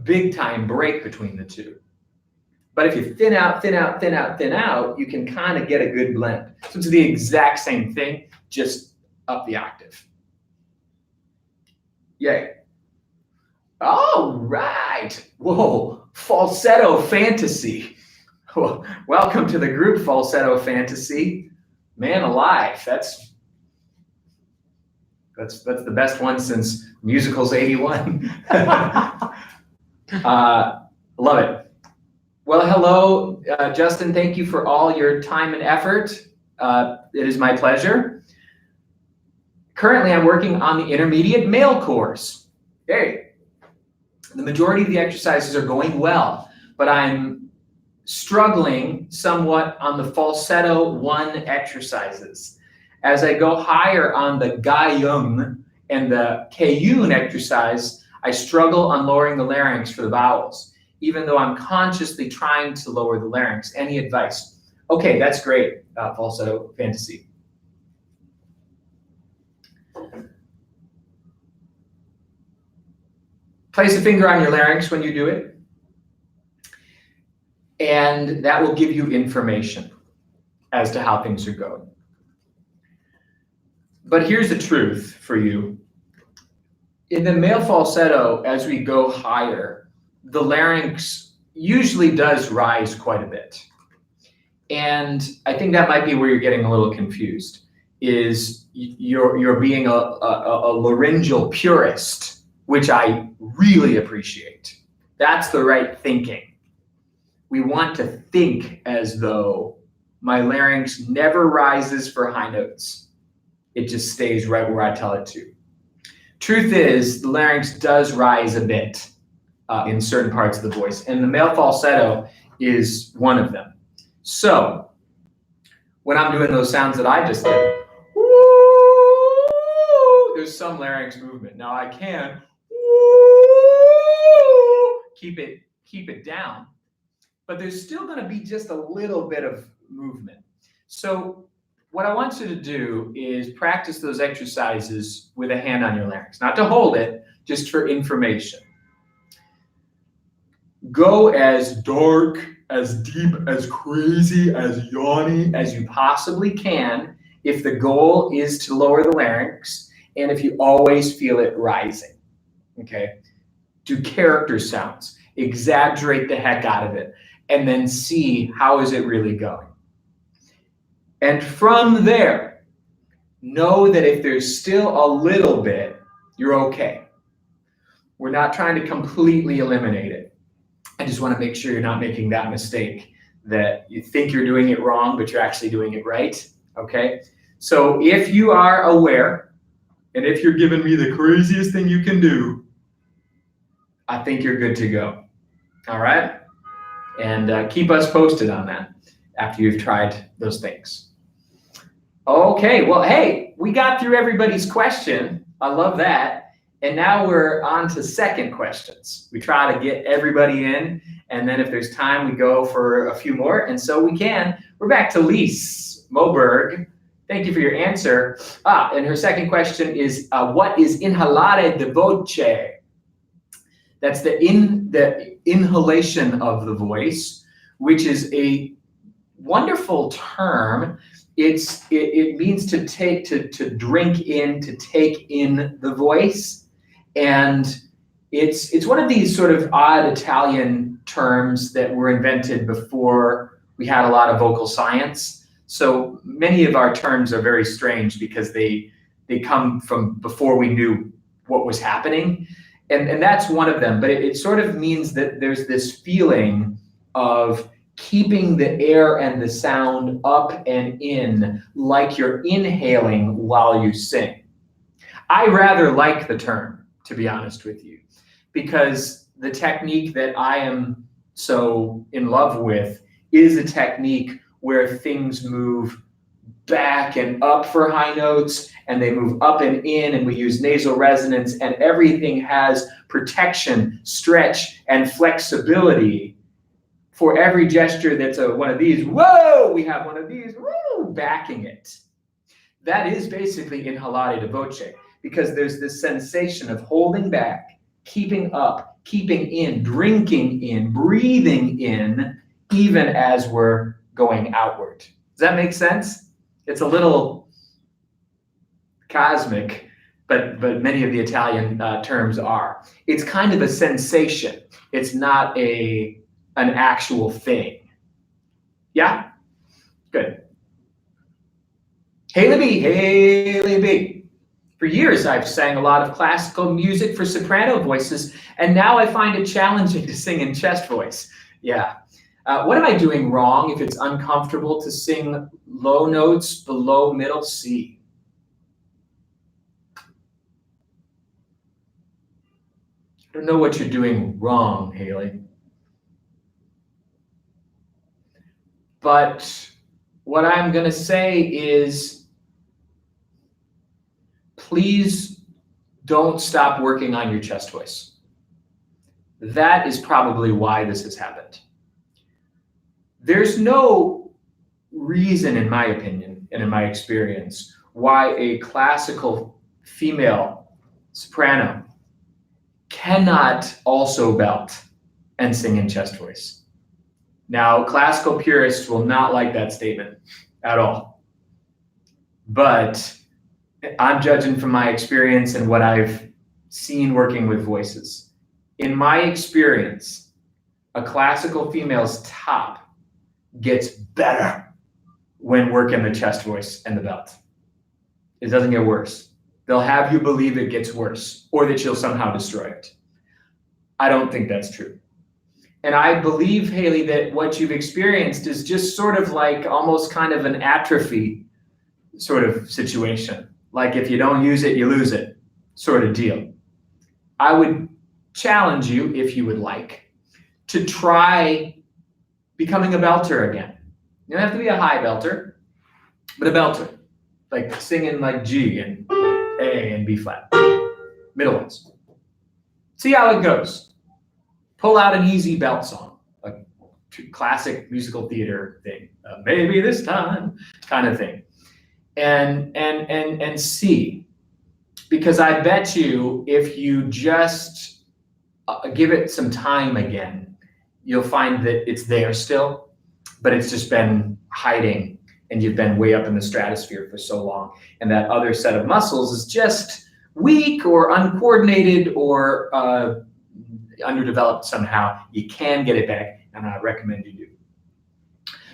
big time break between the two. But if you thin out, thin out, thin out, thin out, you can kind of get a good blend. So it's the exact same thing, just up the octave. Yay. All right. Whoa, falsetto fantasy. Welcome to the group, Falsetto Fantasy. Man alive, that's the best one since Musicals 81. Love it. Well, hello, Justin. Thank you for all your time and effort. It is my pleasure. Currently, I'm working on the intermediate male course. Hey, the majority of the exercises are going well, but I'm struggling somewhat on the falsetto 1 exercises. As I go higher on the GAH-UUNG and the KAY-OON exercise, I struggle on lowering the larynx for the vowels, even though I'm consciously trying to lower the larynx. Any advice? Okay, that's great, Falsetto Fantasy. Place a finger on your larynx when you do it, and that will give you information as to how things are going. But here's the truth for you. In the male falsetto, as we go higher, the larynx usually does rise quite a bit. And I think that might be where you're getting a little confused, is you're being a laryngeal purist, which I really appreciate. That's the right thinking. We want to think as though my larynx never rises for high notes. It just stays right where I tell it to. Truth is, the larynx does rise a bit in certain parts of the voice, and the male falsetto is one of them. So when I'm doing those sounds that I just did, there's some larynx movement. Now I can keep it down, but there's still going to be just a little bit of movement. So what I want you to do is practice those exercises with a hand on your larynx, not to hold it, just for information. Go as dark, as deep, as crazy, as yawny as you possibly can if the goal is to lower the larynx and if you always feel it rising, okay? Do character sounds, exaggerate the heck out of it, and then see how is it really going. And from there, know that if there's still a little bit, you're okay. We're not trying to completely eliminate it. I just want to make sure you're not making that mistake that you think you're doing it wrong, but you're actually doing it right, okay? So if you are aware, and if you're giving me the craziest thing you can do, I think you're good to go, all right? And keep us posted on that after you've tried those things. Okay, well, hey, we got through everybody's question. I love that. And now we're on to second questions. We try to get everybody in, and then if there's time, we go for a few more, and so we can. We're back to Lise Moberg. Thank you for your answer. And her second question is, what is inhalare de voce? That's the inhalation of the voice, which is a wonderful term. It means to take, to drink in, to take in the voice. And it's one of these sort of odd Italian terms that were invented before we had a lot of vocal science. So many of our terms are very strange because they come from before we knew what was happening. And that's one of them. But it sort of means that there's this feeling of keeping the air and the sound up and in like you're inhaling while you sing. I rather like the term, to be honest with you, because the technique that I am so in love with is a technique where things move back and up for high notes, and they move up and in, and we use nasal resonance, and everything has protection, stretch, and flexibility. For every gesture that's one of these, whoa, we have one of these, whoa, backing it. That is basically inhalare de voce, because there's this sensation of holding back, keeping up, keeping in, drinking in, breathing in, even as we're going outward. Does that make sense? It's a little cosmic, but many of the Italian terms are. It's kind of a sensation. It's not an actual thing. Yeah? Good. Haley B. For years, I've sang a lot of classical music for soprano voices, and now I find it challenging to sing in chest voice. Yeah. What am I doing wrong if it's uncomfortable to sing low notes below middle C? I don't know what you're doing wrong, Haley. But what I'm going to say is, please don't stop working on your chest voice. That is probably why this has happened. There's no reason, in my opinion and in my experience, why a classical female soprano cannot also belt and sing in chest voice. Now, classical purists will not like that statement at all. But I'm judging from my experience and what I've seen working with voices. In my experience, a classical female's top gets better when working the chest voice and the belt. It doesn't get worse. They'll have you believe it gets worse or that you'll somehow destroy it. I don't think that's true. And I believe, Haley, that what you've experienced is just sort of like almost kind of an atrophy sort of situation. like if you don't use it, you lose it sort of deal. I would challenge you, if you would like, to try becoming a belter again. You don't have to be a high belter, but a belter, like singing like G and A and B flat, middle ones. See how it goes. Pull out an easy belt song, a classic musical theater thing, maybe this time kind of thing, and see, because I bet you if you just give it some time again, you'll find that it's there still, but it's just been hiding and you've been way up in the stratosphere for so long. And that other set of muscles is just weak or uncoordinated or underdeveloped somehow. You can get it back, and I recommend you do.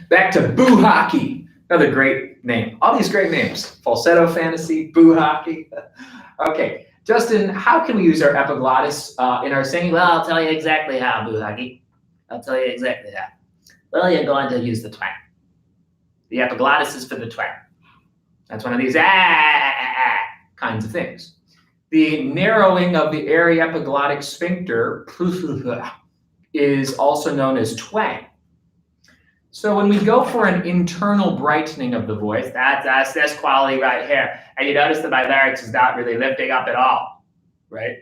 Back to boo hockey, another great name. All these great names, falsetto fantasy, boo hockey. Okay, Justin, how can we use our epiglottis in our singing? Well, I'll tell you exactly how, boo hockey. I'll tell you exactly how. Well, you're going to use the twang. The epiglottis is for the twang. That's one of these kinds of things. The narrowing of the aryepiglottic sphincter is also known as twang. So when we go for an internal brightening of the voice, that's this quality right here. And you notice that my larynx is not really lifting up at all, right?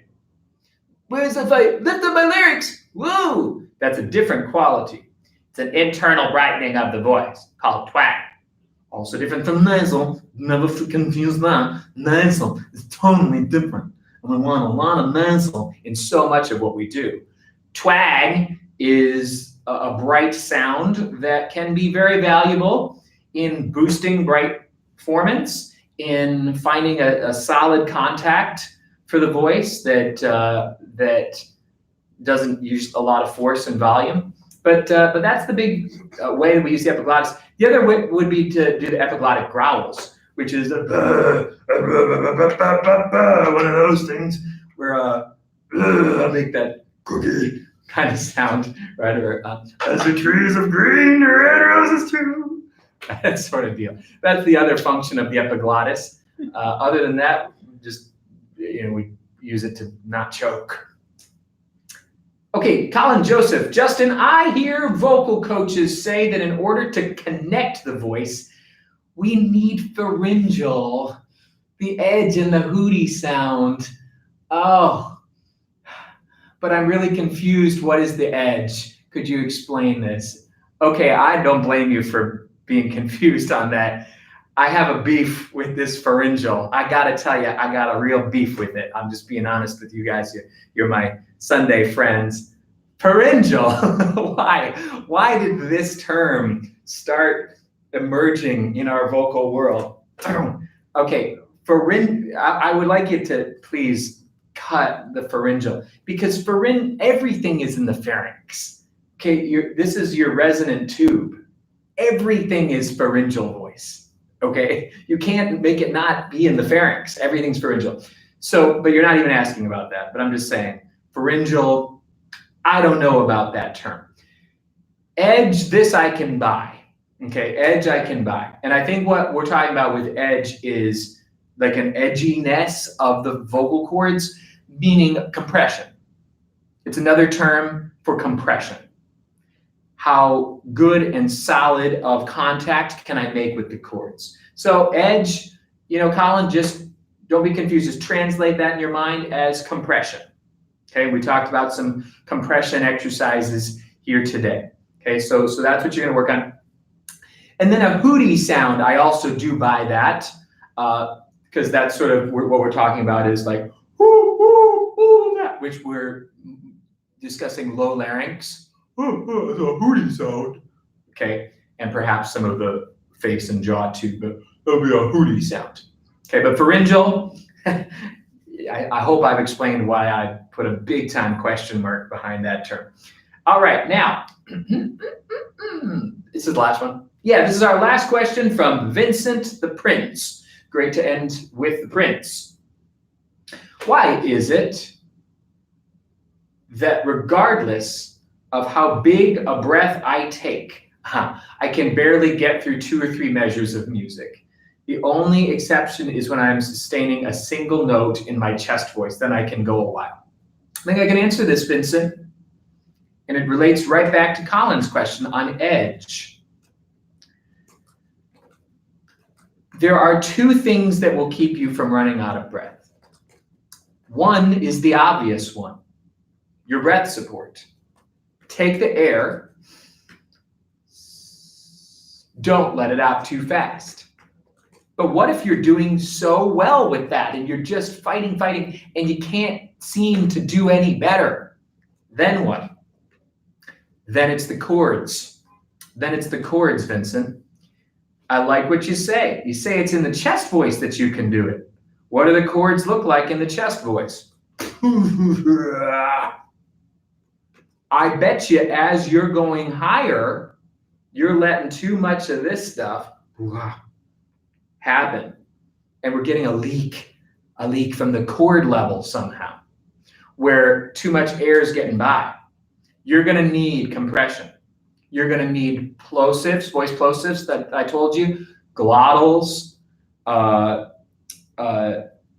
Whereas if I lift up my larynx, woo, that's a different quality. It's an internal brightening of the voice called twang. Also different from nasal. Never confuse that. Nasal is totally different. And we want a lot of nasal in so much of what we do. Twang is a bright sound that can be very valuable in boosting bright performance, in finding a solid contact for the voice that doesn't use a lot of force and volume. But that's the big way we use the epiglottis. The other way would be to do the epiglottic growls, which is one of those things where I make that cookie kind of sound, right? Or as the trees of green, the red roses too. That sort of deal. That's the other function of the epiglottis. Other than that, just we use it to not choke. Okay, Colin Joseph. Justin, I hear vocal coaches say that in order to connect the voice, we need pharyngeal, the edge and the hooty sound. Oh, but I'm really confused. What is the edge? Could you explain this? Okay, I don't blame you for being confused on that. I have a beef with this pharyngeal. I gotta tell you, I got a real beef with it. I'm just being honest with you guys. You're my Sunday friends. Pharyngeal, why did this term start emerging in our vocal world? Okay, I would like you to please cut the pharyngeal, because everything is in the pharynx. Okay, this is your resonant tube. Everything is pharyngeal voice. Okay, you can't make it not be in the pharynx. Everything's pharyngeal. So, but you're not even asking about that. But I'm just saying, pharyngeal. I don't know about that term. Edge, this I can buy. Okay, edge I can buy. And I think what we're talking about with edge is like an edginess of the vocal cords, meaning compression. It's another term for compression. How good and solid of contact can I make with the cords? So edge, Colin, just don't be confused. Just translate that in your mind as compression. Okay, we talked about some compression exercises here today. Okay, so that's what you're gonna work on. And then a hooty sound, I also do buy that, because that's sort of what we're talking about is like, whoo, whoo, whoo, that, which we're discussing low larynx. The hooty sound. Okay, and perhaps some of the face and jaw too, but there'll be a hooty sound. Okay, but pharyngeal, I hope I've explained why I put a big time question mark behind that term. All right, now, this is the last one. Yeah, this is our last question from Vincent the Prince. Great to end with the Prince. Why is it that regardless of how big a breath I take, I can barely get through 2 or 3 measures of music? The only exception is when I'm sustaining a single note in my chest voice, then I can go a while. I think I can answer this, Vincent. And it relates right back to Colin's question on edge. There are two things that will keep you from running out of breath. One is the obvious one, your breath support. Take the air, don't let it out too fast. But what if you're doing so well with that and you're just fighting, and you can't seem to do any better? Then what? Then it's the chords. Then it's the chords, Vincent. I like what you say. You say it's in the chest voice that you can do it. What do the chords look like in the chest voice? I bet you as you're going higher, you're letting too much of this stuff happen. And we're getting a leak from the chord level somehow, where too much air is getting by. You're going to need compression. You're going to need plosives, voice plosives that I told you, glottals,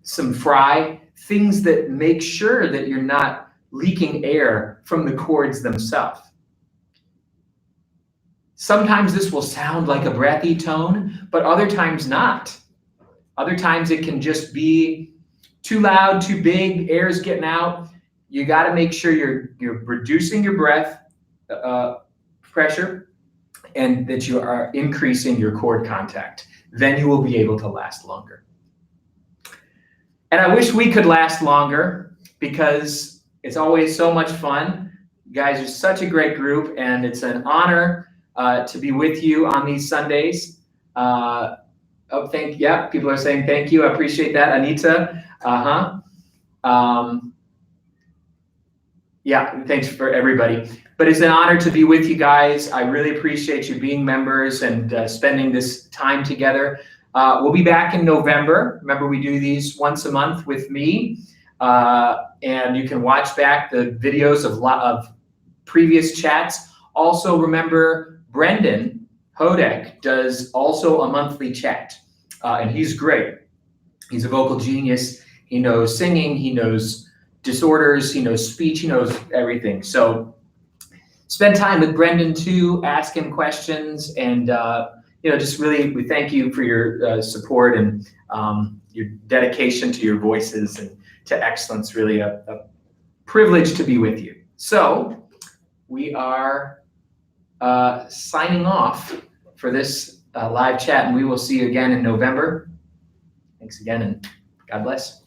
some fry, things that make sure that you're not leaking air from the chords themselves. Sometimes this will sound like a breathy tone, but other times not. Other times it can just be too loud, too big, air's getting out. You got to make sure you're reducing your breath pressure and that you are increasing your chord contact. Then you will be able to last longer. And I wish we could last longer because it's always so much fun. You guys are such a great group, and it's an honor to be with you on these Sundays. People are saying thank you. I appreciate that, Anita. Thanks for everybody. But it's an honor to be with you guys. I really appreciate you being members and spending this time together. We'll be back in November. Remember, we do these once a month with me. And you can watch back the videos of previous chats. Also, remember, Brendan Hodek does also a monthly chat. And he's great. He's a vocal genius. He knows singing. He knows disorders. He knows speech. He knows everything. So spend time with Brendan too. Ask him questions. And, just really, we thank you for your support and your dedication to your voices and to excellence. Really a privilege to be with you. So we are signing off for this live chat, and we will see you again in November. Thanks again, and God bless.